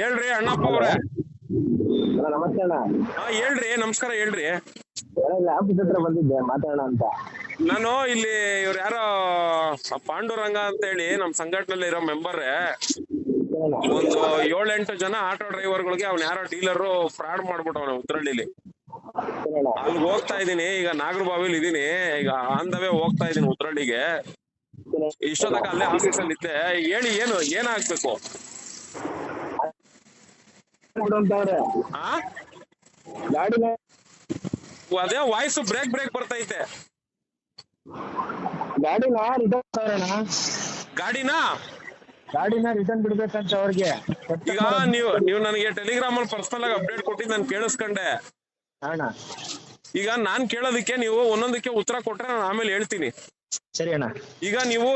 ಹೇಳ್ರಿ ಅಣ್ಣಪ್ಪ ಅವ್ರೆ. ನಮಸ್ತೆ ಅಣ್ಣ. ಹೇಳ್ರಿ, ನಮಸ್ಕಾರ ಹೇಳ್ರಿ. ಆಫೀಸ್ ಹತ್ರ ಬಂದಿದ್ದೆ ಮಾತಾಡೋಣ ಅಂತ. ನಾನು ಇಲ್ಲಿ ಇವ್ರು ಯಾರೋ ಪಾಂಡುರಂಗ ಅಂತ ಹೇಳಿ ನಮ್ ಸಂಘಟನೆಯಲ್ಲಿ ಇರೋ ಮೆಂಬರೇ. ಒಂದು 7-8 ಜನ ಆಟೋ ಡ್ರೈವರ್ಗಳಿಗೆ ಅವ್ನ ಯಾರೋ ಡೀಲರು ಫ್ರಾಡ್ ಮಾಡ್ಬಿಟ್ಟವನ ಉತ್ರಳ್ಳಿಲಿ. ಅಲ್ಲಿಗೆ ಹೋಗ್ತಾ ಇದೀನಿ ಈಗ, ನಾಗರಬಾವಿಲಿ ಇದೀನಿ ಈಗ, ಆನ್ ದ ವೇ ಹೋಗ್ತಾ ಇದೀನಿ ಉತ್ರಳ್ಳಿಗೆ. ಇಷ್ಟೊತ್ತಕ ಅಲ್ಲೇ ಆಫೀಸ್ ಅಲ್ಲಿ ಇದ್ದೆ. ಹೇಳಿ, ಏನಾಗ್ಬೇಕು? ಅದೇ ವಾಯ್ಸ್ ಬ್ರೇಕ್ ಬರ್ತೈತೆ. ಗಾಡಿನ ರಿಟರ್ನ್ ಬಿಡ್ಬೇಕಂತ ಅವ್ರಿಗೆ. ಈಗ ನೀವು ನನಗೆ ಟೆಲಿಗ್ರಾಮ್ ಅಲ್ಲಿ ಪರ್ಸನಲ್ ಆಗಿ ಅಪ್ಡೇಟ್ ಕೊಟ್ಟಿದ್ದು ನಾನು ಕೇಳಿಸ್ಕೊಂಡೆ. ಈಗ ನಾನ್ ಕೇಳೋದಕ್ಕೆ ನೀವು ಒಂದೊಂದಕ್ಕೆ ಉತ್ತರ ಕೊಟ್ರೆ ನಾನು ಆಮೇಲೆ ಹೇಳ್ತೀನಿ. ಸರಿ ಅಣ್ಣ. ಈಗ ನೀವು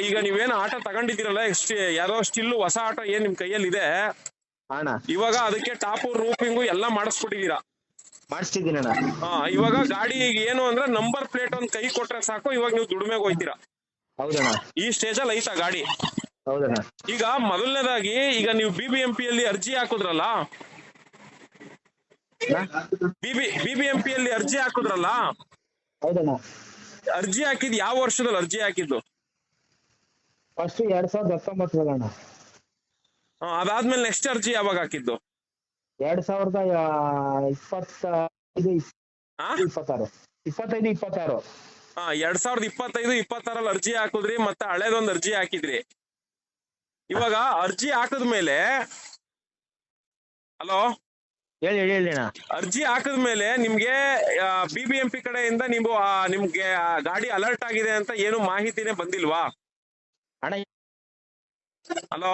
ಈಗ ನೀವೇನು ಆಟೋ ತಗೊಂಡಿದ್ದೀರಲ್ಲ, ಯಾರೋ ಸ್ಟಿಲ್ ಹೊಸ ಆಟೋ ಏನ್ ನಿಮ್ ಕೈಯಲ್ಲಿ ಇದೆ ಇವಾಗ, ಅದಕ್ಕೆ ಟಾಪು ರೂಪಿಂಗು ಎಲ್ಲಾ ಮಾಡಿಸ್ಬಿಟ್ಟಿದೀರಾ? ಮಾಡಿಸ್ತಿದ್ದೀನಿ ಅಣ್ಣ. ಇವಾಗ ಗಾಡಿ ಏನು ಅಂದ್ರೆ ನಂಬರ್ ಪ್ಲೇಟ್ ಒಂದ್ ಕೈ ಕೊಟ್ರೆ ಸಾಕು, ಇವಾಗ ನೀವು ದುಡಿಮೆಗೆ ಹೋಯ್ತೀರಾ. ಹೌದಣ್ಣ. ಈ ಸ್ಟೇಜ್ ಅಲ್ಲಿ ಐತಾ ಗಾಡಿ? ಹೌದಣ್ಣ. ಈಗ ಮೊದಲನೇದಾಗಿ ಈಗ ನೀವು BBMP ಅಲ್ಲಿ ಅರ್ಜಿ ಹಾಕುದ್ರಲ್ಲ, BBMP ಅಲ್ಲಿ ಅರ್ಜಿ ಹಾಕುದ್ರಲ್ಲ, ಹೌದಣ್ಣ. ಅರ್ಜಿ ಹಾಕಿದ್ ಯಾವ ವರ್ಷದಲ್ಲಿ ಅರ್ಜಿ ಹಾಕಿದ್ದು? ಫಸ್ಟ್ 2019 ಅಣ್ಣ. ಅದಾದ್ಮೇಲೆ ನೆಕ್ಸ್ಟ್ ಅರ್ಜಿ ಯಾವಾಗ ಹಾಕಿದ್ದು? 2025 2026. 2025-26 ಅರ್ಜಿ ಹಾಕುದ್ರಿ, ಮತ್ತೆ ಹಳೇದೊಂದು ಅರ್ಜಿ ಹಾಕಿದ್ರಿ. ಇವಾಗ ಅರ್ಜಿ ಹಾಕದ್ಮೇಲೆ, ಹಲೋ ಹೇಳಿ ಅಣ್ಣ. ಅರ್ಜಿ ಹಾಕದ್ಮೇಲೆ ನಿಮ್ಗೆ BBMP ಕಡೆಯಿಂದ ನಿಮ್ಗೆ ಗಾಡಿ ಅಲರ್ಟ್ ಆಗಿದೆ ಅಂತ ಏನು ಮಾಹಿತಿನೇ ಬಂದಿಲ್ವಾ ಅಣ್ಣ? ಹಲೋ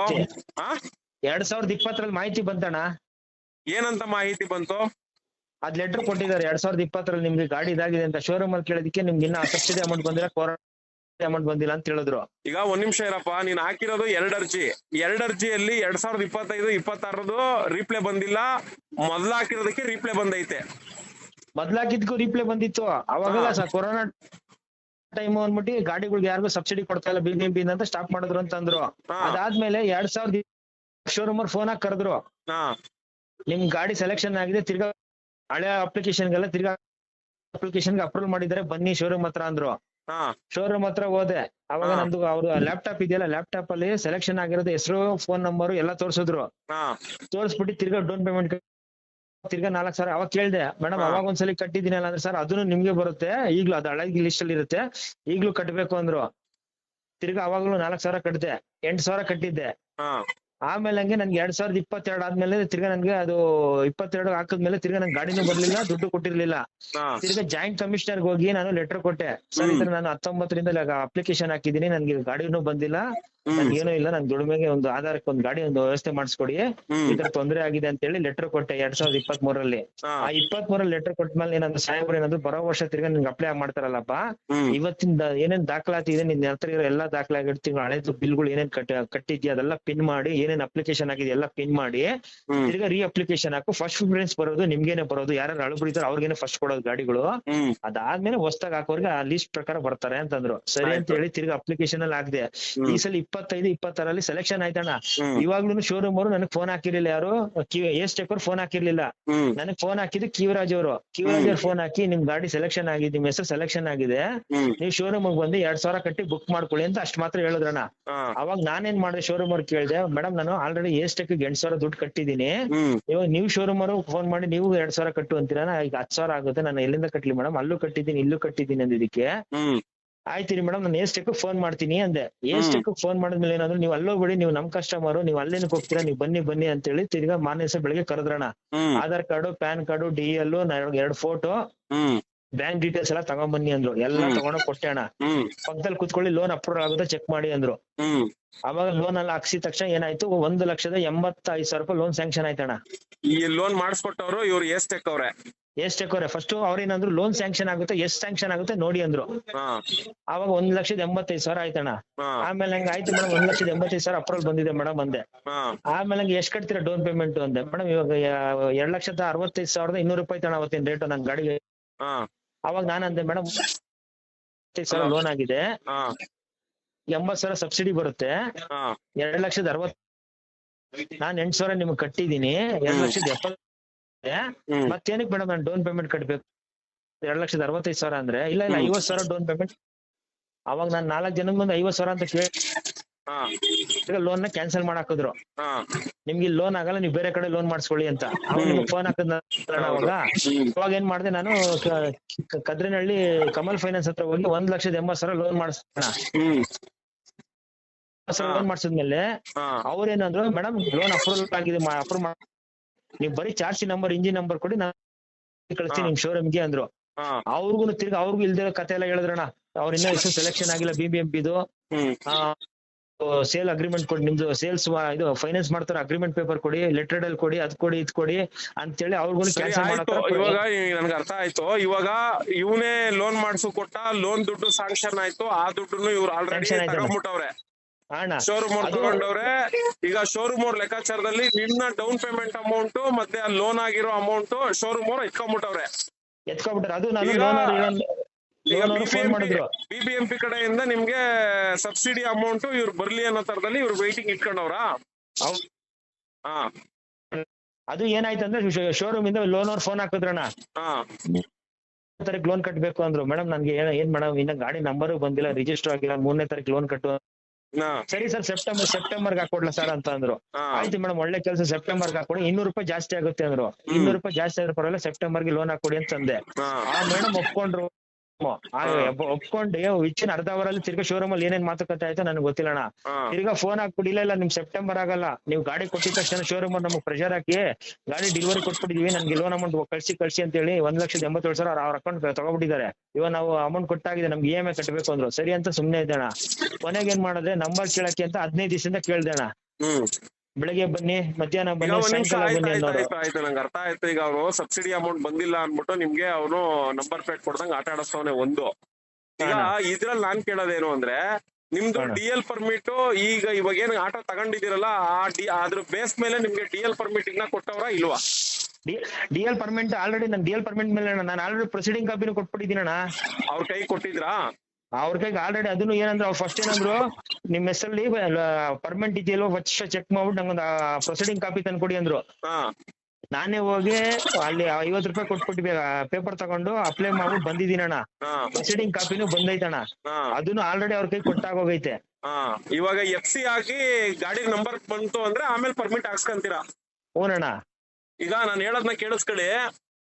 2020 ಮಾಹಿತಿ ಬಂತಣ್ಣ. ಏನಂತ ಮಾಹಿತಿ ಬಂತು? ಅದ್ ಲೆಟರ್ ಕೊಟ್ಟಿದ್ದಾರೆ 2020 ನಿಮ್ಗೆ ಗಾಡಿ ಇದಾಗಿದೆ ಅಂತ. ಶೋರೂಮ್ ಅಲ್ಲಿ ಕೇಳೋದಕ್ಕೆ ನಿಮ್ಗೆ ಇನ್ನ ಸಬ್ಸಿಡಿ ಅಮೌಂಟ್ ಬಂದಿಲ್ಲ, ಅಮೌಂಟ್ ಬಂದಿಲ್ಲ ಅಂತ ಹೇಳಿದ್ರು. ಈಗ ಒಂದ್ ನಿಮಿಷ ಇರಪ್ಪ, ನೀನ್ ಹಾಕಿರೋದು 2 ಅರ್ಜಿ. 2 ಅರ್ಜಿಯಲ್ಲಿ 2025-26 ರೀಪ್ಲೇ ಬಂದಿಲ್ಲ, ಮೊದ್ಲ ಹಾಕಿರೋದಕ್ಕೆ ರೀಪ್ಲೇ ಬಂದೈತೆ. ಮೊದ್ಲಾಕಿದ್ಕು ರೀಪ್ಲೇ ಬಂದಿತ್ತು ಅವಾಗ ಕೊರೋನಾ ಟೈಮ್ ಅಂದ್ಬಿಟ್ಟು ಗಾಡಿಗಳಿಗೆ ಯಾರಿಗೂ ಸಬ್ಸಿಡಿ ಕೊಡ್ತಾ ಇಲ್ಲ BBMP ಅಂತ ಸ್ಟಾಪ್ ಮಾಡಿದ್ರು ಅಂತ ಅಂದ್ರು. ಅದಾದ್ಮೇಲೆ 2000 ಶೋರೂಮ್ ಅವ್ರು ಫೋನ್ ಹಾಕಿ ಕರೆದ್ರು, ನಿಮ್ ಗಾಡಿ ಸೆಲೆಕ್ಷನ್ ಆಗಿದೆ, ತಿರ್ಗಾ ಹಳೆ ಅಪ್ಲಿಕೇಶನ್ಗೆಲ್ಲ ತಿರ್ಗಾ ಅಪ್ಲಿಕೇಶನ್ಗೆ ಅಪ್ರೂವಲ್ ಮಾಡಿದ್ದಾರೆ, ಬನ್ನಿ ಶೋರೂಮ್ ಹತ್ರ ಅಂದ್ರು. ಶೋರೂಮ್ ಹತ್ರ ಹೋದೆ. ಅವಾಗ ನಂದು ಅವ್ರು ಲ್ಯಾಪ್ಟಾಪ್ ಇದೆಯಲ್ಲ, ಲ್ಯಾಪ್ಟಾಪ್ ಅಲ್ಲಿ ಸೆಲೆಕ್ಷನ್ ಆಗಿರೋದು ಹೆಸರು, ಫೋನ್ ನಂಬರ್ ಎಲ್ಲ ತೋರ್ಸಿದ್ರು. ತೋರ್ಸ್ಬಿಟ್ಟು ತಿರ್ಗಾ ಡೌನ್ ಪೇಮೆಂಟ್ ತಿರ್ಗಾ 4,000. ಅವಾಗ ಕೇಳ್ದೆ, ಮೇಡಮ್ ಅವಾಗ ಒಂದ್ಸಲಿ ಕಟ್ಟಿದ್ದೀನಲ್ಲ ಅಂದ್ರೆ, ಸರ್ ಅದನ್ನು ನಿಮ್ಗೆ ಬರುತ್ತೆ, ಈಗ್ಲೂ ಅದು ಹಳೆ ಲಿಸ್ಟ್ ಅಲ್ಲಿ ಇರುತ್ತೆ, ಈಗ್ಲೂ ಕಟ್ಬೇಕು ಅಂದ್ರು. ತಿರ್ಗಾ ಅವಾಗ್ಲೂ 4,000 ಕಟ್ಟಿದೆ, 8,000 ಕಟ್ಟಿದ್ದೆ. ಆಮೇಲೆ ಹಂಗೆ ನನ್ಗೆ 2022 ಆದ್ಮೇಲೆ ತಿರ್ಗಾ ನನ್ಗೆ ಅದು 22 ಹಾಕಿದ್ಮೇಲೆ ತಿರ್ಗಾ ನನ್ ಗಾಡಿನೂ ಬರ್ಲಿಲ್ಲ, ದುಡ್ಡು ಕೊಟ್ಟಿರ್ಲಿಲ್ಲ. ತಿರ್ಗಾ ಜಾಯಿಂಟ್ ಕಮಿಷನರ್ಗೆ ಹೋಗಿ ನಾನು ಲೆಟರ್ ಕೊಟ್ಟೆ, ಸರ್ ಈ ತರ ನಾನು 19ರಿಂದ ಅಪ್ಲಿಕೇಶನ್ ಹಾಕಿದೀನಿ, ನನ್ಗೆ ಗಾಡಿನೂ ಬಂದಿಲ್ಲ, ನನ್ಗೇನೂ ಇಲ್ಲ, ನನ್ ದುಡಿಮೆಗೆ ಒಂದು ಆಧಾರಕ್ಕೆ ಒಂದು ಗಾಡಿ ಒಂದು ವ್ಯವಸ್ಥೆ ಮಾಡಿಸ್ಕೊಡಿ, ಈ ತರ ತೊಂದರೆ ಆಗಿದೆ ಅಂತ ಹೇಳಿ ಲೆಟರ್ ಕೊಟ್ಟೆ 2023. ಆ 23 ಲೆಟರ್ ಕೊಟ್ಮೇಲೆ ಏನಾದ್ರು ಸಾಹೇಬ್ರು ಏನಾದ್ರು ಬರೋ ವರ್ಷ ತಿರ್ಗಾ ನಿನ್ಗೆ ಅಪ್ಲೈ ಮಾಡ್ತಾರಲ್ಲಪ್ಪ, ಇವತ್ತಿನ ಏನೇನ್ ದಾಖಲಾತಿ ಇದೆ ನಿನ್ ಹತ್ರ ಇರೋ ಎಲ್ಲಾ ದಾಖಲಾತಿ, ಹಳೆದು ಬಿಲ್ಗಳು ಏನೇನ್ ಕಟ್ಟಿದ್ಯಾ ಅದೆಲ್ಲ ಪಿನ್ ಮಾಡಿ, ಏನೇನ್ ಅಪ್ಲಿಕೇಶನ್ ಆಗಿದೆ ಎಲ್ಲ ಪಿನ್ ಮಾಡಿ ತಿರ್ಗಾ ರೀ ಅಪ್ಲಿಕೇಶನ್ ಹಾಕು. ಫಸ್ಟ್ ಪ್ರಿಫರೆನ್ಸ್ ಬರೋದು ನಿಮ್ಗೇನೆ ಬರೋದು, ಯಾರು ಅಳುಬಿಡಿತಾರೋ ಅವ್ರಿಗೇನೆ ಫಸ್ಟ್ ಕೊಡೋದು ಗಾಡಿಗಳು. ಅದಾದ್ಮೇಲೆ ಹೊಸದಾಗಿ ಹಾಕೋರ್ಗೆ ಆ ಲಿಸ್ಟ್ ಪ್ರಕಾರ ಬರ್ತಾರೆ ಅಂತಂದ್ರು. ಸರಿ ಅಂತ ಹೇಳಿ ತಿರ್ಗಾ ಅಪ್ಲಿಕೇಶನ್ ಅಲ್ಲಿ ಹಾಕ್ದೆ. ಈ ಸಲ 25-26 ಸೆಲೆಕ್ಷನ್ ಆಯ್ತಣ್ಣ. ಇವಾಗ್ಲೂ ಶೋರೂಮ್ ಅವರು ನನಗೆ ಫೋನ್ ಹಾಕಿರ್ಲಿಲ್ಲ, ಯಾರು ಎಸ್ಟೆಕ್ ಅವ್ರು ಫೋನ್ ಹಾಕಿರ್ಲಿಲ್ಲ, ನನಗ್ ಫೋನ್ ಹಾಕಿದ್ದು ಕಿವರಾಜ್ ಅವರು ಫೋನ್ ಹಾಕಿ, ನಿಮ್ ಗಾಡಿ ಸೆಲೆಕ್ಷನ್ ಆಗಿದೆ, ನಿಮ್ ಹೆಸರು ಸೆಲೆಕ್ಷನ್ ಆಗಿದೆ, ನೀವು ಶೋರೂಮ್ ಬಂದು 2,000 ಕಟ್ಟಿ ಬುಕ್ ಮಾಡ್ಕೊಳ್ಳಿ ಅಂತ ಅಷ್ಟ್ ಮಾತ್ರ ಹೇಳಿದ್ರಣ್ಣ. ಅವಾಗ ನಾನೇನ್ ಮಾಡಿದೆ, ಶೋರೂಮ್ ಅವ್ರು ಕೇಳಿದೆ, ಮೇಡಮ್ ನಾನು ಆಲ್ರೆಡಿ ಎಸ್ಟೆಕ್ 8,000 ದುಡ್ಡು ಕಟ್ಟಿದೀನಿ, ಇವಾಗ ನೀವು ಶೋರೂಮ್ ಅವರು ಫೋನ್ ಮಾಡಿ ನೀವು 2,000 ಕಟ್ಟು ಅಂತೀರಾ, ಈಗ 10,000 ಆಗುತ್ತೆ, ನಾನು ಎಲ್ಲಿಂದ ಕಟ್ಲಿ ಮೇಡಮ್, ಅಲ್ಲೂ ಕಟ್ಟಿದ್ದೀನಿ ಇಲ್ಲೂ ಕಟ್ಟಿದ್ದೀನಿ ಅಂದಿದ್ದಕ್ಕೆ, ಆಯ್ತೀರಿ ಮೇಡಮ್ ನಾನು ಎಸ್ಟೆಕ್ ಫೋನ್ ಮಾಡ್ತೀನಿ ಅಂದೆ. ಎಸ್ಟೆಕ್ ಫೋನ್ ಮಾಡಿದ್ಮೇಲೆ ಏನಾದ್ರು, ನೀವು ಅಲ್ಲೋಗ್ಬಿಡಿ, ನೀವು ನಮ್ ಕಸ್ಟಮರ್, ನೀವು ಅಲ್ಲೇನಕ್ಕೆ ಹೋಗ್ತೀರಾ, ನೀವು ಬನ್ನಿ ಅಂತ ಹೇಳಿ ತಿರ್ಗಾ ಮಾರನೇ ದಿವಸ ಬೆಳಿಗ್ಗೆ ಕರೆದ್ರಣ. Aadhaar card, PAN card, DL 2 photo, bank details ಎಲ್ಲ ತಗೊಂಡ್ ಬನ್ನಿ ಅಂದ್ರು. ಎಲ್ಲ ತಗೊಂಡೋಗ್ ಕೊಟ್ಟೆ ಅಣ್ಣ. ಪಕ್ಕದಲ್ಲಿ ಕುತ್ಕೊಳ್ಳಿ, ಲೋನ್ ಅಪ್ರೂವಲ್ ಆಗುತ್ತೆ ಚೆಕ್ ಮಾಡಿ ಅಂದ್ರು. ಅವಾಗ ಲೋನ್ ಎಲ್ಲ ಹಾಕ್ಸಿದ ತಕ್ಷಣ ಏನಾಯ್ತು, 1,85,000 ಲೋನ್ ಸ್ಯಾಂಕ್ಷನ್ ಆಯ್ತಣ್ಣ. ಈ ಲೋನ್ ಮಾಡಿಸ್ಕೊಟ್ಟವ್ರು ಇವ್ರು ಎಸ್ಟೆಕ್ ಅವ್ರೆ. ಫಸ್ಟ್ ಅವ್ರೇನಂದ್ರು, ಲೋನ್ ಸ್ಯಾಂಕ್ಷನ್ ಆಗುತ್ತೆ, ಎಷ್ಟು ಸ್ಯಾಂಕ್ಷನ್ ಆಗುತ್ತೆ ನೋಡಿ ಅಂದ್ರು. ಅವಾಗ 1,85,000 ಆಯ್ತಣ್ಣ. ಆಮೇಲೆ ಹಂಗ ಆಯ್ತು ಮೇಡಮ್, 1,85,000 ಅಪ್ರೂವಲ್ ಬಂದಿದೆ ಮೇಡಮ್ ಅಂದೆ. ಆಮೇಲೆ ಹಂಗೆ ಎಷ್ಟ್ ಕಟ್ತೀರಾ ಡೌನ್ ಪೇಮೆಂಟ್ ಅಂದೆ. ಮೇಡಮ್ ಇವಾಗ 2,65,200 ರೂಪಾಯಿ ತಣ ಅವತ್ತಿನ ರೇಟು ನನ್ ಗಾಡಿಗೆ. ಅವಾಗ ನಾನು ಅಂದೆ, ಮೇಡಮ್ 65,000 ಲೋನ್ ಆಗಿದೆ, 80,000 ಸಬ್ಸಿಡಿ ಬರುತ್ತೆ, 2,60,000 ನಾನ್ 8,000 ನಿಮ್ಗೆ ಕಟ್ಟಿದೀನಿ, 2,70,000 ಹ್ಮ್ ಮತ್ತೇನಕ್ಕೆ ಮೇಡಮ್ ನಾನು ಡೌನ್ ಪೇಮೆಂಟ್ ಕಟ್ಬೇಕು? 2,65,000 ಅಂದ್ರೆ ಇಲ್ಲ 50,000 ಡೌನ್ ಪೇಮೆಂಟ್. ಅವಾಗ ನಾನ್ 4 ಜನದ ಮುಂದೆ 50,000 ಅಂತ ಕೇಳಿ ಹಾ ಲೋನ್ ನ ಕ್ಯಾನ್ಸಲ್ ಮಾಡಾಕಿದ್ರು. ಹಾ ನಿಮ್ಗೆ ಇಲ್ಲಿ ಲೋನ್ ಆಗಲ್ಲ, ನೀವು ಬೇರೆ ಕಡೆ ಲೋನ್ ಮಾಡಿಸ್ಕೊಳ್ಳಿ ಅಂತ. ಅವಾಗ ನಿಮ್ಗೆ ಫೋನ್ ಹಾಕಿದ್ನ ಅವಾಗ ಏನ್ ಮಾಡಿದೆ ನಾನು, ಕದ್ರಿನಹಳ್ಳಿ ಕಮಲ್ ಫೈನಾನ್ಸ್ ಹತ್ರ ಹೋಗಿ 1,80,000 ಲೋನ್ ಮಾಡಿಸ್ತಾನ. ಲೋನ್ ಮಾಡಿಸಿದ್ಮೇಲೆ ಅವ್ರೇನಂದ್ರು, ಮೇಡಮ್ ಲೋನ್ ಅಪ್ರೂವಲ್ ಆಗಿದೆ, ಅಪ್ರೂವ್ ನೀವು ಬರೀ ಚಾರ್ಜ್ ನಂಬರ್ ಇಂಜಿನ್ ನಂಬರ್ ಕೊಡಿ, ನಾನು ಕಳಿಸ್ತೀನಿ ನಿಮ್ ಶೋರೂಮ್ಗೆ ಅಂದ್ರು. ಅವ್ರಿಗೂ ತಿರ್ಗಿ ಅವ್ರಿಗೂ ಇಲ್ದಿರೋ ಕತೆ ಎಲ್ಲ ಹೇಳಿದ್ರಣ್ಣ. ಅವ್ರ ಇನ್ನೂ ಹೆಸರು ಸೆಲೆಕ್ಷನ್ ಆಗಿಲ್ಲ BBMPದು. ಸೇಲ್ ಅಗ್ರಿಮೆಂಟ್ ಕೊಡಿ, ನಿಮ್ದು ಸೇಲ್ಸ್ ಇದು ಫೈನಾನ್ಸ್ ಮಾಡ್ತಾರೆ, ಅಗ್ರಿಮೆಂಟ್ ಪೇಪರ್ ಕೊಡಿ, ಲೆಟರ್ ಅಲ್ಲಿ ಕೊಡಿ, ಅದ್ ಕೊಡಿ ಇದ್ ಕೊಡಿ ಅಂತೇಳಿ ಅವ್ರಿಗೂ ಕ್ಯಾನ್ಸಲ್ ಮಾಡಕ್ಕೆ. ಇವಾಗ ನನ್ಗೆ ಅರ್ಥ ಆಯ್ತು. ಇವಾಗ ಇವನೇ ಲೋನ್ ಮಾಡ್ಸು ಕೊಟ್ಟ, ಲೋನ್ ದುಡ್ಡು ಸ್ಯಾಂಕ್ಷನ್ ಆಯ್ತು, ಆ ದುಡ್ಡು ಇವ್ರು ಆಲ್ರೆಡಿ ತಗೊಂಡ್ಬಿಟ್ಟವ್ರೆ, ಶೋರೂಮ್ ಅವ್ರು ತಗೊಂಡವ್ರೆ. ಈಗ ಶೋರೂಮ್ ಅವ್ರ ಲೆಕ್ಕಾಚಾರದಲ್ಲಿ ನಿನ್ನ ಡೌನ್ ಪೇಮೆಂಟ್ ಅಮೌಂಟ್ ಮತ್ತೆ ಆ ಲೋನ್ ಆಗಿರೋ ಅಮೌಂಟ್ ಶೋರೂಮ್ ಅವ್ರು ಎತ್ಕೊಂಡ್ಬಿಟ್ಟವ್ರೆ. ಅದು ನಾನು BBMP ಕಡೆಯಿಂದ ನಿಮ್ಗೆ ಸಬ್ಸಿಡಿ ಅಮೌಂಟ್ ಇವ್ರು ಬರ್ಲಿ ಅನ್ನೋ ತರದಲ್ಲಿ ಇವ್ರು ವೈಟಿಂಗ್ ಇಟ್ಕೊಂಡವ್ರ. ಅದು ಏನಾಯ್ತಂದ್ರೆ ಶೋರೂಮ್ ಇಂದ ಲೋನ್ ಅವ್ರು ಫೋನ್ ಹಾಕಿದ್ರಣ್ಣ, ತಾರೀಕು ಲೋನ್ ಕಟ್ಬೇಕು ಅಂದ್ರು. ಮೇಡಮ್ ನನ್ಗೆ ಏನ್ ಮೇಡಮ್ ಇನ್ನ ಗಾಡಿ ನಂಬರ್ ಬಂದಿಲ್ಲ, ರಿಜಿಸ್ಟರ್ ಆಗಿಲ್ಲ, 3ನೇ ತಾರೀಕು ಲೋನ್ ಕಟ್ಟು. ಸರಿ ಸರ್, ಸೆಪ್ಟೆಂಬರ್ಗೆ ಹಾಕೊಡ್ಲ ಸರ್ ಅಂತ ಅಂದ್ರು. ಆಯ್ತು ಮೇಡಮ್, ಒಳ್ಳೆ ಕೆಲಸ, ಸೆಪ್ಟೆಂಬರ್ಗೆ ಹಾಕೊಡಿ, 200 ರೂಪಾಯಿ ಜಾಸ್ತಿ ಆಗುತ್ತೆ ಅಂದ್ರು. 200 ರೂಪಾಯಿ ಜಾಸ್ತಿ ಆದ್ರೆ ಪರವಾಗಿಲ್ಲ, ಸೆಪ್ಟೆಂಬರ್ಗೆ ಲೋನ್ ಹಾಕೊಡಿ ಅಂತಂದೆ. ಆ ಮೇಡಮ್ ಒಪ್ಕೊಂಡ್ರು. ಒಪ್ಕೊಂಡು ವಿಚಿನ್ ಅರ್ಧ ಅವರಲ್ಲಿ ತಿರ್ಗಾ ಶೋರೂಮ್ ಅಲ್ಲಿ ಏನೇನ್ ಮಾತುಕತೆ ಆಯ್ತು ನನಗೆ ಗೊತ್ತಿಲ್ಲಣ್ಣ. ತಿರ್ಗಾ ಫೋನ್ ಹಾಕ್ಬಿಡಿ, ಇಲ್ಲ ನಿಮ್ ಸೆಪ್ಟೆಂಬರ್ ಆಗಲ್ಲ, ನೀವು ಗಾಡಿ ಕೊಟ್ಟಿದ ತಕ್ಷಣ ಶೋರೂಮ್ ಅವ್ರು ನಮ್ಗೆ ಪ್ರೆಷರ್ ಹಾಕಿ ಗಾಡಿ ಡೆಲಿವರಿ ಕೊಟ್ಬಿಟ್ಟಿದೀವಿ, ನನ್ಗೆ ಲೋನ್ ಅಮೌಂಟ್ ಕಳ್ಸಿ ಅಂತ ಹೇಳಿ 1,87,000 ಅವ್ರ ಅಕೌಂಟ್ ತಗೊಬಿಟ್ಟಿದ್ದಾರೆ. ಇವಾಗ ನಾವು ಅಮೌಂಟ್ ಕೊಟ್ಟಾಗಿದೆ, ನಮ್ಗೆ EMI ಕಟ್ಟಬೇಕು ಅಂದ್ರು. ಸರಿ ಅಂತ ಸುಮ್ನೆ ಇದ್ದಣ್ಣ. ಕೊನೆಗೆ ಏನ್ ಮಾಡಿದ್ರೆ, ನಂಬರ್ ಕೇಳಕ್ಕೆ ಅಂತ 15 ದಿವಸದಿಂದ ಕೇಳ್ದಣ್ಣ. ಬೆಳಗ್ಗೆ ಬನ್ನಿ, ಮಧ್ಯಾಹ್ನ ಬನ್ನಿ, ಸಾಯಂಕಾಲ ಬನ್ನಿ ಅನ್ನೋರು. ಆಯ್ತು, ನಂಗೆ ಅರ್ಥ ಆಯ್ತು. ಈಗ ಅವ್ರು ಸಬ್ಸಿಡಿ ಅಮೌಂಟ್ ಬಂದಿಲ್ಲ ಅನ್ಬಿಟ್ಟು ನಿಮ್ಗೆ ಅವನು ನಂಬರ್ ಪ್ಲೇಟ್ ಕೊಡ್ದಂಗ್ ಆಟ ಆಡಿಸ್ತವನೆ ಒಂದು. ಈಗ ಇದ್ರಲ್ಲಿ ನಾನ್ ಕೇಳೋದೇನು ಅಂದ್ರೆ, ನಿಮ್ದು DL ಪರ್ಮಿಟ್ ಈಗ ಇವಾಗ ಏನ್ ಆಟೋ ತಗೊಂಡಿದ್ದೀರಲ್ಲ, ಅದ್ರ ಬೇಸ್ ಮೇಲೆ ನಿಮ್ಗೆ DL ಪರ್ಮಿಟ್ ಇನ್ನ ಕೊಟ್ಟವ್ರ ಇಲ್ವಾ? DL ಪರ್ಮಿಟ್ ಆಲ್ರೆಡಿ ನನ್ DL ಪರ್ಮಿಟ್ ಮೇಲೆ ನಾನು ಆಲ್ರೆಡಿ ಪ್ರೊಸೀಡಿಂಗ್ ಕಾಪಿನೂ ಕೊಟ್ಬಿಟ್ಟಿದ್ದೀನಣ್ಣ. ಅವ್ರ ಕೈ ಕೊಟ್ಟಿದ್ರಾ? ಅವ್ರ ಕೈಗೆ ಆಲ್ರೆಡಿ. ಅದನ್ನು ಏನಂದ್ರು, ಅವ್ರು ಫಸ್ಟ್ ಏನಂದ್ರು, ನಿಮ್ ಹೆಸರಲ್ಲಿ ಪರ್ಮನೆಂಟ್ ಇದೆಯಲ್ವ ವರ್ಷ ಚೆಕ್ ಮಾಡ್ಬಿಟ್ಟು ನಂಗೊಂದು ಪ್ರೊಸೀಡಿಂಗ್ ಕಾಪಿ ತಂದ್ಕೊಡಿ ಅಂದ್ರು. ನಾನೇ ಹೋಗಿ ಅಲ್ಲಿ 50 ರೂಪಾಯಿ ಕೊಟ್ಬಿಟ್ಟು ಪೇಪರ್ ತಗೊಂಡು ಅಪ್ಲೈ ಮಾಡ್ಬಿಟ್ಟು ಬಂದಿದ್ದೀನಣ್ಣ. ಪ್ರೊಸೀಡಿಂಗ್ ಕಾಪಿನೂ ಬಂದೈತಣ್ಣ. ಅದನ್ನು ಆಲ್ರೆಡಿ ಅವ್ರ ಕೈ ಕೊಟ್ಟಾಗೋಗೈತೆ. ಇವಾಗ FC ಹಾಕಿ ಗಾಡಿ ನಂಬರ್ ಬಂತು ಅಂದ್ರೆ ಆಮೇಲೆ ಪರ್ಮಿಟ್ ಹಾಕ್ಸ್ಕೊಂತೀರಾ? ಹ್ಞೂನಣ್ಣ. ಈಗ ನಾನು ಹೇಳೋದ್ನ ಕೇಳಿಸ್ಕೊಳ್ಳಿ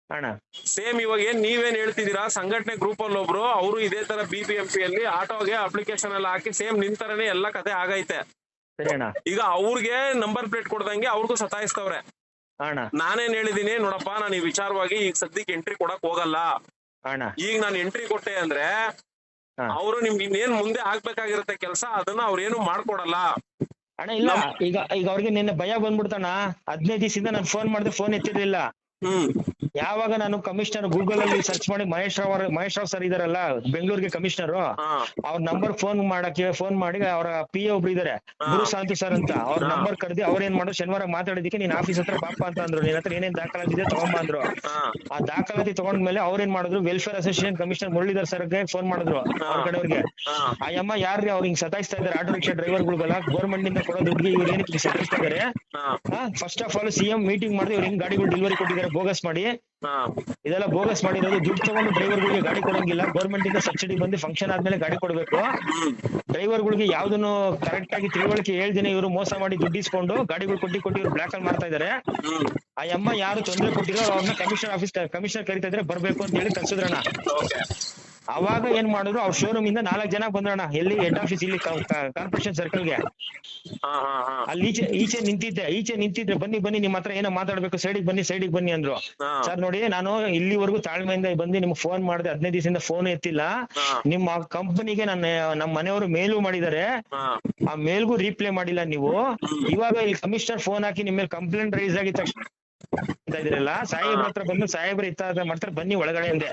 ಅಣ್ಣ. ಸೇಮ್ ಇವಾಗ ಏನ್ ನೀವೇನ್ ಹೇಳ್ತಿದ್ದೀರಾ, ಸಂಘಟನೆ ಗ್ರೂಪ್ ಅಲ್ಲಿ ಒಬ್ರು ಅವರು ಇದೇ ತರ BBMP ಅಲ್ಲಿ ಆಟೋಗೆ ಅಪ್ಲಿಕೇಶನ್ ಎಲ್ಲ ಹಾಕಿ ಸೇಮ್ ನಿಂತರನೇ ಎಲ್ಲ ಕತೆ ಆಗೈತೆ. ಈಗ ಅವ್ರಿಗೆ ನಂಬರ್ ಪ್ಲೇಟ್ ಕೊಡ್ದಂಗೆ ಅವ್ರಿಗೂ ಸತಾಯಿಸ್ತವ್ರೆ. ನಾನೇನ್ ಹೇಳಿದೀನಿ, ನೋಡಪ್ಪ ನಾನು ಈ ವಿಚಾರವಾಗಿ ಈಗ ಸದ್ಯಕ್ಕೆ ಎಂಟ್ರಿ ಕೊಡಕ್ ಹೋಗಲ್ಲ. ಈಗ ನಾನು ಎಂಟ್ರಿ ಕೊಟ್ಟೆ ಅಂದ್ರೆ ಅವರು ನಿಮ್ಗೆ ಇನ್ನೇನ್ ಮುಂದೆ ಆಗ್ಬೇಕಾಗಿರುತ್ತೆ ಕೆಲಸ, ಅದನ್ನ ಅವ್ರೇನು ಮಾಡ್ಕೊಡಲ್ಲ ಅಣ್ಣ. ಇಲ್ಲ, ಈಗ ಅವ್ರಿಗೆ ನಿನ್ನೆ ಭಯ ಬಂದ್ಬಿಡ್ತಾನ. 15 ದಿವಸದಿಂದ ನಾನು ಫೋನ್ ಮಾಡಿದ್ರೆ ಫೋನ್ ಎತ್ತಿರ್ಲಿಲ್ಲ. ಯಾವಾಗ ನಾನು ಕಮಿಷನರ್ ಗೂಗಲ್ ಅಲ್ಲಿ ಸರ್ಚ್ ಮಾಡಿ ಮಹೇಶ್ ರಾವ್ ಸರ್ ಇದಾರಲ್ಲ ಬೆಂಗಳೂರಿಗೆ ಕಮಿಷನರ್, ಅವ್ರ ನಂಬರ್ ಫೋನ್ ಮಾಡಿ ಅವರ PA ಒಬ್ರು ಇದಾರೆ, ಗುರು ಶಾಂತಿ ಸರ್ ಅಂತ, ಅವ್ರ ನಂಬರ್ ಕರೆದಿ ಅವ್ರ ಏನ್ ಮಾಡೋದು, ಶನಿವಾರ ಮಾತಾಡಿದಕ್ಕೆ ನೀನ್ ಆಫೀಸ್ ಹತ್ರ ಪಾಪ ಅಂತ ಅಂದ್ರು. ನಿನ್ ಹತ್ರ ಏನೇನ್ ದಾಖಲಾತಿ ಇದೆ ತಗೊಂಬ ಅಂದ್ರು. ಆ ದಾಖಲಾತಿ ತಗೊಂಡ್ಮೇಲೆ ಅವ್ರೇನ್ ಮಾಡಿದ್ರು, ವೆಲ್ಫೇರ್ ಅಸೋಸಿಯೇಷನ್ ಕಮಿಷನರ್ ಮುರಳೀಧರ್ ಸರ್ಗೆ ಫೋನ್ ಮಾಡಿದ್ರು ಅವ್ರ ಕಡೆಯವ್ರಿಗೆ. ಆ ಅಮ್ಮ ಯಾರ್ರಿ ಅವ್ರು ಹಿಂಗ್ ಸತಾಯಿಸ್ತಾ ಇದಾರೆ, ಆಟೋ ರಿಕ್ಷಾ ಡ್ರೈವರ್ಗಳಿಗೆಲ್ಲ ಗೌರ್ಮೆಂಟ್ ನಿಂದ ಕೊಡೋ ದುಡ್ಡಿಗೆ ಇವ್ರು ಏನಕ್ಕೆ ಸತಾಯಿಸ್ತಾ ಇದಾರೆ. First of all CM meeting ಮಾಡಿದ್ರೆ ಇವ್ರು ಹಿಂಗ್ ಗಾಡಿಗಳು ಡೆಲಿವರಿ ಕೊಟ್ಟಿದ್ದಾರೆ ಬೋಗಸ್ ಮಾಡಿ, ಇದೆಲ್ಲ ಬೋಗಸ್ ಮಾಡಿರೋದು. ದುಡ್ಡು ತಗೊಂಡು ಡ್ರೈವರ್ಗಳಿಗೆ ಗಾಡಿ ಕೊಡಂಗಿಲ್ಲ, ಗೌರ್ಮೆಂಟ್ ಇಂದ ಸಬ್ಸಿಡಿ ಬಂದು ಫಂಕ್ಷನ್ ಆದ್ಮೇಲೆ ಗಾಡಿ ಕೊಡ್ಬೇಕು. ಡ್ರೈವರ್ಗಳಿಗೆ ಯಾವ್ದನ್ನು ಕರೆಕ್ಟ್ ಆಗಿ ತಿಳುವಳಿಕೆ ಹೇಳ್ದೇನೆ ಇವರು ಮೋಸ ಮಾಡಿ ದುಡ್ಡಿಸ್ಕೊಂಡು ಗಾಡಿಗಳು ಕೊಟ್ಟು ಇವ್ರು ಬ್ಲಾಕ್ ಅಲ್ಲಿ ಮಾಡ್ತಾ ಇದಾರೆ. ಆ ಅಮ್ಮ ಯಾರು ತೊಂದರೆ ಕೊಟ್ಟಿರೋ ಅವ್ರನ್ನ ಕಮಿಷನರ್ ಕರಿತಾ ಇದ್ರೆ ಬರ್ಬೇಕು ಅಂತ ಹೇಳಿ ಕಳ್ಸಿದ್ರಣ್ಣ. ಅವಾಗ ಏನ್ ಮಾಡಿದ್ರು, ಅವ್ರ ಶೋರೂಮ್ ಇಂದ 4 ಜನ ಬಂದ್ರಣ್ಣ. ಎಲ್ಲಿ ಹೆಡ್ ಆಫೀಸ್ ಇಲ್ಲಿ ಕಾರ್ಪೊರೇಷನ್ ಸರ್ಕಲ್ಗೆ. ಅಲ್ಲಿ ಈಚೆ ನಿಂತಿದ್ರೆ ಬನ್ನಿ ನಿಮ್ ಹತ್ರ ಏನೋ ಮಾತಾಡ್ಬೇಕು, ಸೈಡಿಗೆ ಬನ್ನಿ ಅಂದ್ರು. ಸರ್ ನೋಡಿ, ನಾನು ಇಲ್ಲಿವರೆಗೂ ತಾಳ್ಮೆಯಿಂದ ಬಂದು ನಿಮ್ಗೆ ಫೋನ್ ಮಾಡಿದೆ, 15 ದಿವಸದಿಂದ ಫೋನ್ ಎತ್ತಿಲ್ಲ. ನಿಮ್ಮ ಕಂಪನಿಗೆ ನಮ್ಮ ಮನೆಯವರು ಮೇಲೂ ಮಾಡಿದ್ದಾರೆ, ಆ ಮೇಲ್ಗೂ ರೀಪ್ಲೈ ಮಾಡಿಲ್ಲ ನೀವು. ಇವಾಗ ಇಲ್ಲಿ ಕಮಿಷನರ್ ಫೋನ್ ಹಾಕಿ ನಿಮ್ಮ ಮೇಲೆ ಕಂಪ್ಲೇಂಟ್ ರೈಸ್ ಆಗಿದ ತಕ್ಷಣ ಇದ್ರಲ್ಲ ಸಾಹೇಬ್ರ ಹತ್ರ ಬಂದು ಸಾಹೇಬ್ರ ಮಾಡ್ತಾರೆ, ಬನ್ನಿ ಒಳಗಡೆ ಅಂದೆ.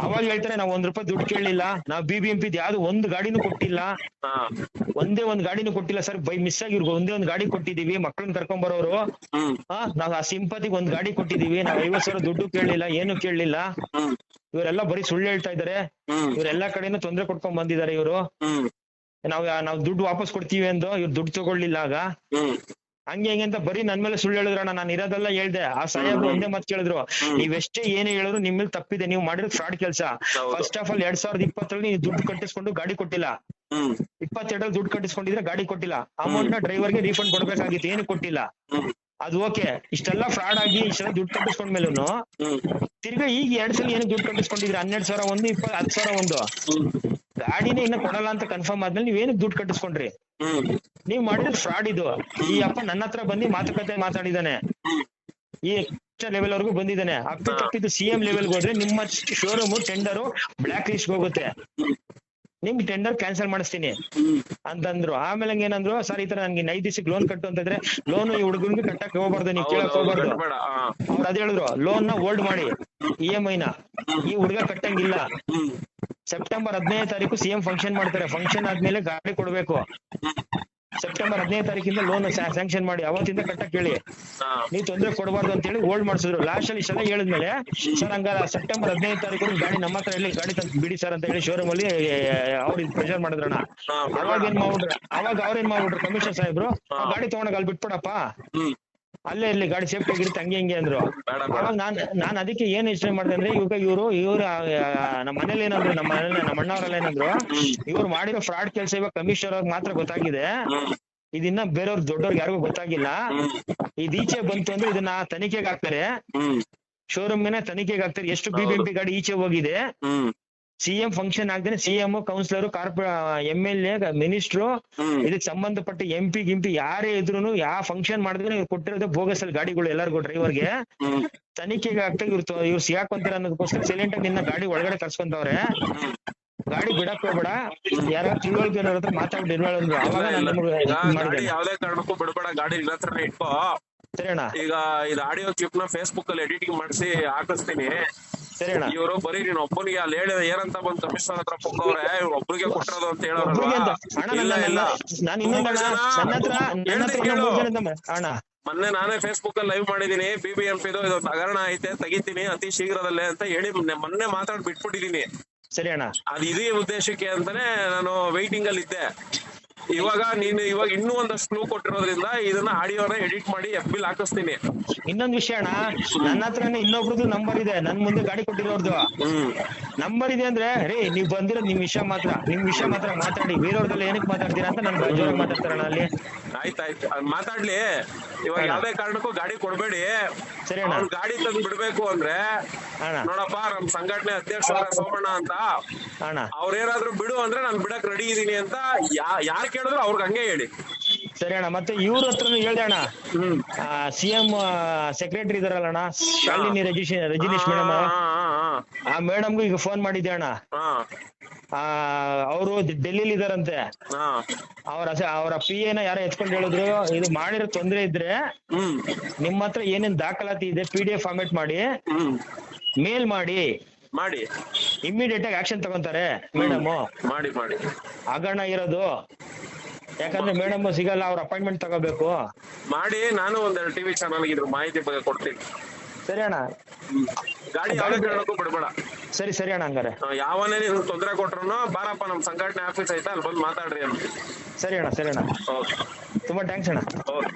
ಅವಾಗ ಹೇಳ್ತಾರೆ, ನಾವ್ 1 ರೂಪಾಯಿ ದುಡ್ಡು ಕೇಳಲಿಲ್ಲ, ನಾವ್ BBMP ಯಾವ್ದು ಒಂದು ಗಾಡಿನೂ ಕೊಟ್ಟಿಲ್ಲ, ಒಂದೇ ಒಂದ್ ಗಾಡಿನೂ ಕೊಟ್ಟಿಲ್ಲ ಸರ್. ಬೈ ಮಿಸ್ ಆಗಿ ಇವ್ರಿಗೆ ಒಂದೇ ಒಂದ್ ಗಾಡಿ ಕೊಟ್ಟಿದೀವಿ, ಮಕ್ಳನ್ನ ಕರ್ಕೊಂಡ್ ಬರೋರು. ನಾವ್ ಆ ಸಿಂಪತಿಗೆ ಒಂದ್ ಗಾಡಿ ಕೊಟ್ಟಿದೀವಿ, ನಾವ್ 50,000 ದುಡ್ಡು ಕೇಳಲಿಲ್ಲ, ಏನು ಕೇಳಲಿಲ್ಲ. ಇವರೆಲ್ಲ ಬರೀ ಸುಳ್ಳು ಹೇಳ್ತಾ ಇದಾರೆ, ಇವರೆಲ್ಲಾ ಕಡೆನೂ ತೊಂದ್ರೆ ಕೊಟ್ಕೊಂಡ್ ಬಂದಿದ್ದಾರೆ ಇವರು. ನಾವ್ ದುಡ್ಡು ವಾಪಸ್ ಕೊಡ್ತೀವಿ ಅಂದು ಇವ್ರು ದುಡ್ಡು ತಗೊಳ್ಳಿಲ್ಲ. ಆಗ ಹಂಗೆ ಹೆಂಗೆ ಅಂತ ಬರೀ ನನ್ ಮೇಲೆ ಸುಳ್ಳು ಹೇಳಿದ್ರಣ್ಣ. ನಾನು ಇರೋದೆಲ್ಲ ಹೇಳ್ದೆ. ಆ ಸಾಹೇಬ್ರು ಒಂದೇ ಮಾತು ಕೇಳಿದ್ರು, ನೀವೆಷ್ಟೇ ಏನೇ ಹೇಳಿದ್ರು ನಿಮ್ ಮೇಲೆ ತಪ್ಪಿದೆ, ನೀವು ಮಾಡಿರೋ ಫ್ರಾಡ್ ಕೆಲಸ. ಫಸ್ಟ್ ಆಫ್ ಆಲ್ 2020 ನೀವು ದುಡ್ಡು ಕಟ್ಟಿಸ್ಕೊಂಡು ಗಾಡಿ ಕೊಟ್ಟಿಲ್ಲ. 22 ದುಡ್ಡು ಕಟ್ಟಿಸ್ಕೊಂಡಿದ್ರೆ ಗಾಡಿ ಕೊಟ್ಟಿಲ್ಲ. ಅಮೌಂಟ್ ನ ಡ್ರೈವರ್ಗೆ ರೀಫಂಡ್ ಕೊಡ್ಬೇಕಾಗಿತ್ತು, ಏನು ಕೊಟ್ಟಿಲ್ಲ. ಅದು ಓಕೆ. ಇಷ್ಟೆಲ್ಲ ಫ್ರಾಡ್ ಆಗಿ ಇಷ್ಟೆಲ್ಲ ದುಡ್ಡು ಕಟ್ಟಿಸ್ಕೊಂಡ್ಮೇಲೂ ತಿರ್ಗಾ ಈಗ 2 ಸಲ ಏನು ದುಡ್ಡು ಕಟ್ಟಿಸ್ಕೊಂಡಿದ್ರೆ 12,000 ಒಂದು 10,000 ಒಂದು ಗಾಡಿನೇ ಇನ್ನ ಕೊಡಲ್ಲ ಅಂತ ಕನ್ಫರ್ಮ್ ಆದ್ಮೇಲೆ ನೀವ್ ಏನಕ್ಕೆ ದುಡ್ಡು ಕಟ್ಟಿಸ್ಕೊಂಡ್ರಿ? ನೀವ್ ಮಾಡಿದ್ರೆ ಫ್ರಾಡ್ ಇದು. ಈ ಅಪ್ಪ ನನ್ನ ಹತ್ರ ಬಂದು ಮಾತುಕತೆ ಮಾತಾಡಿದಾನೆ, ಈ ಲೆವೆಲ್ ವರೆಗೂ ಬಂದಿದ್ದಾನೆ. ತಪ್ಪಿದ್ದು CM ಲೆವೆಲ್ ಹೋದ್ರೆ ನಿಮ್ಮ ಶೋರೂಮ್ ಟೆಂಡರ್ ಬ್ಲಾಕ್ ಲಿಸ್ಟ್ ಹೋಗುತ್ತೆ, ನಿಮ್ಗೆ ಟೆಂಡರ್ ಕ್ಯಾನ್ಸಲ್ ಮಾಡಿಸ್ತೀನಿ ಅಂತಂದ್ರು. ಆಮೇಲೆ ಏನಂದ್ರು, ಸರ್ ಈ ತರ ನನ್ಗೆ 5 ದಿವಸಕ್ಕೆ ಲೋನ್ ಕಟ್ಟು ಅಂತಂದ್ರೆ, ಲೋನ್ ಈ ಹುಡುಗನ್ಗೆ ಕಟ್ಟಕ್ ಹೋಗ್ಬಾರ್ದು, ನೀವು ಕೇಳಕ್ ಹೋಗ್ಬಾರ್ದು. ಅವ್ರು ಅದ್ ಹೇಳಿದ್ರು, ಲೋನ್ ನ ಹೋಲ್ಡ್ ಮಾಡಿ, EMI ನ ಈ ಹುಡುಗ ಕಟ್ಟಂಗಿಲ್ಲ. ಸೆಪ್ಟೆಂಬರ್ 15ನೇ ತಾರೀಕು CM ಫಂಕ್ಷನ್ ಮಾಡ್ತಾರೆ. ಫಂಕ್ಷನ್ ಆದ್ಮೇಲೆ ಗಾಡಿ ಕೊಡ್ಬೇಕು. ಸೆಪ್ಟೆಂಬರ್ 15ನೇ ತಾರೀಕಿಂದ ಲೋನ್ ಸ್ಯಾಂಕ್ಷನ್ ಮಾಡಿ, ಅವತ್ತಿಂದ ಕಟ್ಟಕ್ ಹೇಳಿ, ನೀವು ತೊಂದ್ರೆ ಕೊಡಬಾರ್ದು ಅಂತ ಹೇಳಿ ಹೋಲ್ಡ್ ಮಾಡಿಸಿದ್ರು. ಲಾಸ್ಟ್ ಅಲ್ಲಿ ಇಷ್ಟೆಲ್ಲ ಹೇಳಿದ್ಮೇಲೆ, ಸರ್ ಹಂಗಾರ ಸೆಪ್ಟೆಂಬರ್ 15ನೇ ತಾರೀಕು ಗಾಡಿ ನಮ್ಮ ಹತ್ರ ಇಲ್ಲಿ ಗಾಡಿ ತಂದು ಬಿಡಿ ಸರ್ ಅಂತ ಹೇಳಿ ಶೋರೂಮ್ ಅಲ್ಲಿ ಅವ್ರಿಗೆ ಪ್ರೆಷರ್ ಮಾಡಿದ್ರಣ್ಣ. ಅವಾಗ ಏನ್ ಮಾಡ್ಬಿಟ್ರು ಕಮಿಷನರ್ ಸಾಹೇಬ್ರು, ಗಾಡಿ ತಗೊಂಡಾಗ ಅಲ್ಲಿ ಬಿಟ್ಬಿಡಪ್ಪ, ಅಲ್ಲೇ ಇರ್ಲಿ ಗಾಡಿ ಸೇಫ್ಟಿ ಆಗಿರುತ್ತೆ ಹಂಗೆ ಹಿಂಗೆ ಅಂದ್ರು. ಅವಾಗ ನಾನ್ ಅದಕ್ಕೆ ಏನ್ ಯೋಚನೆ ಮಾಡಿದೆ ಅಂದ್ರೆ, ಇವ್ರು ನಮ್ಮ ಮನೇಲಿ ಏನಂದ್ರು, ನಮ್ಮ ಅಣ್ಣವರೆಲ್ಲ ಏನಂದ್ರು, ಇವ್ರು ಮಾಡಿರೋ ಫ್ರಾಡ್ ಕೆಲಸ ಇವಾಗ ಕಮಿಷನರ್ ಅವ್ರಿಗೆ ಮಾತ್ರ ಗೊತ್ತಾಗಿದೆ, ಇದಿನ್ನ ಬೇರೆಯವ್ರ ದೊಡ್ಡವ್ರಿಗೆ ಯಾರಿಗೂ ಗೊತ್ತಾಗಿಲ್ಲ. ಈಚೆ ಬಂತು ಅಂದ್ರೆ ಇದನ್ನ ತನಿಖೆಗೆ ಹಾಕ್ತಾರೆ, ಶೋರೂಮ್ ತನಿಖೆಗೆ ಹಾಕ್ತಾರೆ. ಎಷ್ಟು BBMP ಗಾಡಿ ಈಚೆ ಹೋಗಿದೆ, CM ಫಂಕ್ಷನ್ ಆಗ್ದೇನೆ CM ಕೌನ್ಸಿಲರ್ MLA ಮಿನಿಸ್ಟ್ರು ಇದಕ್ಕೆ ಸಂಬಂಧಪಟ್ಟ MP ಗಿಂಪಿ ಯಾರೇ ಇದ್ರು ಯಾವ ಫಂಕ್ಷನ್ ಮಾಡಿದ್ರೆ ಇವ್ರು ಕೊಟ್ಟಿರೋದೇ ಬೋಗಸ್ ಅಲ್ಲಿ ಗಾಡಿಗಳು ಎಲ್ಲರಿಗೂ ಡ್ರೈವರ್ಗೆ. ತನಿಖೆಗೆ ಆಗ್ತಾ ಇವ್ರು ಸಿಗಾಕೊಂತಾರ ಅನ್ನೋದಕ್ಕೋಸ್ಕರ ಸೈಲೆಂಟ್ ಆಗಿ ನಿನ್ನ ಗಾಡಿ ಒಳಗಡೆ ಕರ್ಸ್ಕೊಂತವ್ರೆ. ಗಾಡಿ ಬಿಡಕ್ ಹೋಗ್ಬೇಡ, ಯಾರ ತಿಳುವಳಿಕೆ ಹತ್ರ ಮಾತಾಡ್ಬಿಟ್ಟು ಇರ್ಬೇಡ. ಅವಾಗ ನಾನು ಯಾವ್ದೇ ಕಾರಣಕ್ಕೂ ಬಿಡ್ಬೇಡ, ಗಾಡಿ ನಿನ್ನ ಹತ್ರನೇ ಇಟ್ಕೋ. ಸರಿ ಅಣ್ಣ. ಈಗ ಇದು ಆಡಿಯೋ ಕ್ಲಿಪ್ ನ Facebook ಅಲ್ಲಿ ಎಡಿಟಿಂಗ್ ಮಾಡಿಸಿ ಹಾಕಿಸ್ತೀನಿ. ಸರಿ ಅಣ್ಣ. ಇವರು ಬರೀ ನೀನ್ ಒಬ್ಬನಿಗೆ ಅಲ್ಲಿ ಹೇಳಿದ ಏನಂತ ಬಂದು ಕಮಿಷನರ್ ಹತ್ರ ಕೊಟ್ಟವ್ರೆ, ಇವ್ರು ಒಬ್ರಿಗೆ ಕೊಟ್ಟಿರೋದು ಅಂತ ಹೇಳೋರು. ಮೊನ್ನೆ ನಾನೇ Facebook ಅಲ್ಲಿ ಲೈವ್ ಮಾಡಿದೀನಿ, BBMP ಇದು ಹಗರಣ ಐತೆ ತೆಗಿತೀನಿ ಅತಿ ಶೀಘ್ರದಲ್ಲೇ ಅಂತ ಹೇಳಿ ಮೊನ್ನೆ ಮಾತಾಡ್ ಬಿಟ್ಬಿಟ್ಟಿದೀನಿ. ಸರಿ ಅಣ್ಣ. ಅದು ಇದೇ ಉದ್ದೇಶಕ್ಕೆ ಅಂತಾನೆ ನಾನು ವೈಟಿಂಗ್ ಅಲ್ಲಿ ಇದ್ದೆ. ಇವಾಗ ಇನ್ನೂ ಒಂದಷ್ಟು ಕ್ಲೂ ಕೊಟ್ಟಿರೋದ್ರಿಂದ ಇದನ್ನ ಆಡಿಯೋನ ಎಡಿಟ್ ಮಾಡಿ FB ಹಾಕಿಸ್ತೀನಿ. ಇನ್ನೊಂದ್ ವಿಷಯ ಅಣ್ಣ, ನನ್ನ ಹತ್ರನೇ ಇನ್ನೊಬ್ರದ್ದು ನಂಬರ್ ಇದೆ, ನನ್ ಮುಂದೆ ಗಾಡಿ ಕೊಟ್ಟಿರೋರ್ದು ನಂಬರ್ ಇದೆ. ಅಂದ್ರೆ ರೀ ನೀವ್ ಬಂದಿರೋದು ನಿಮ್ ವಿಷಯ ಮಾತ್ರ ಮಾತಾಡಿ, ಬೇರೆಯವ್ರದೆಲ್ಲ ಏನಕ್ಕೆ ಮಾತಾಡ್ತೀರಾ ಅಂತ ನನ್ ಜೋರಾಗಿ ಮಾತಾಡ್ತಾರಣ್ಣ ಅಲ್ಲಿ. ಆಯ್ತಾಯ್ತು ಮಾತಾಡ್ಲಿ. ಇವಾಗ ಯಾವ್ದೇ ಕಾರಣಕ್ಕೂ ಗಾಡಿ ಕೊಡ್ಬೇಡಿ. ಸರಿ ಅಣ್ಣ. ಗಾಡಿ ತಂದು ಬಿಡ್ಬೇಕು ಅಂದ್ರೆ ನೋಡಪ್ಪ, ನಮ್ ಸಂಘಟನೆ ಅಧ್ಯಕ್ಷ ಸೋಮಣ್ಣ ಅಂತ, ಅವ್ರೇನಾದ್ರು ಬಿಡು ಅಂದ್ರೆ ನಾನು ಬಿಡಕ್ ರೆಡಿ ಇದೀನಿ ಅಂತ ಯಾರ್ ಕೇಳಿದ್ರು ಅವ್ರಿಗೆ ಹಂಗೆ ಹೇಳಿ. ಸರಿ ಅಣ್ಣ. ಮತ್ತೆ ಇವ್ರ ಹತ್ರನು ಹೇಳ್ದೆ ಅಣ್ಣ, CM ಸೆಕ್ರೆಟರಿ ಇದಾರಲ್ಲ ಅಣ್ಣ, ಶಾಲಿನಿ ರಜನೀಶ್ ಮೇಡಮ್, ಆ ಮೇಡಮ್ಗೂ ಈಗ ಫೋನ್ ಮಾಡಿದ್ದೆ ಅಣ್ಣ. ಅವರು ಡೆಲ್ಲಿಲಿ ಇದಾರಂತೆ. ಅವರ PA ನ ಯಾರೋ ಎತ್ಕೊಂಡು ಹೇಳಿದ್ರು, ಇದು ಮಾಡಿರೋ ತೊಂದ್ರೆ ಇದ್ರೆ ನಿಮ್ಮ ಹತ್ರ ಏನೇನ್ ದಾಖಲಾತಿ ಇದೆ PDF ಫಾರ್ಮೇಟ್ ಮಾಡಿ ಮೇಲ್ ಮಾಡಿ ಇಮಿಡಿಯೇಟ್ ಆಗಿ ಆಕ್ಷನ್ ತಗೊಂತಾರೆ ಮೇಡಮ್. ಮಾಡಿ ಹಗರಣ ಇರೋದು, ಯಾಕಂದ್ರೆ ಮೇಡಮ್ ಸಿಗಲ್ಲ, ಅವ್ರ ಅಪಾಯಿಂಟ್ಮೆಂಟ್ ತಗೋಬೇಕು. ಮಾಡಿ ನಾನು ಒಂದೆರಡು TV ಚಾನಲ್ ಇದ್ರ ಮಾಹಿತಿ ಬಗ್ಗೆ ಕೊಡ್ತೀನಿ. ಸರಿ ಅಣ್ಣ. ಗಾಡಿ ಬಿಡ್ಬೇಡ. ಸರಿ ಅಣ್ಣ. ಹಂಗಾರೆ ಯಾವನೇ ನೀನು ತೊಂದರೆ ಕೊಟ್ರು ಬಾರಪ್ಪ, ನಮ್ ಸಂಘಟನೆ ಆಫೀಸ್ ಐತೆ ಅಲ್ಲಿ ಬಂದು ಮಾತಾಡ್ರಿ ಅಂತ. ಸರಿ ಅಣ್ಣ. ಓಕೆ, ತುಂಬಾ ಥ್ಯಾಂಕ್ಸ್ ಅಣ್ಣ. ಓಕೆ.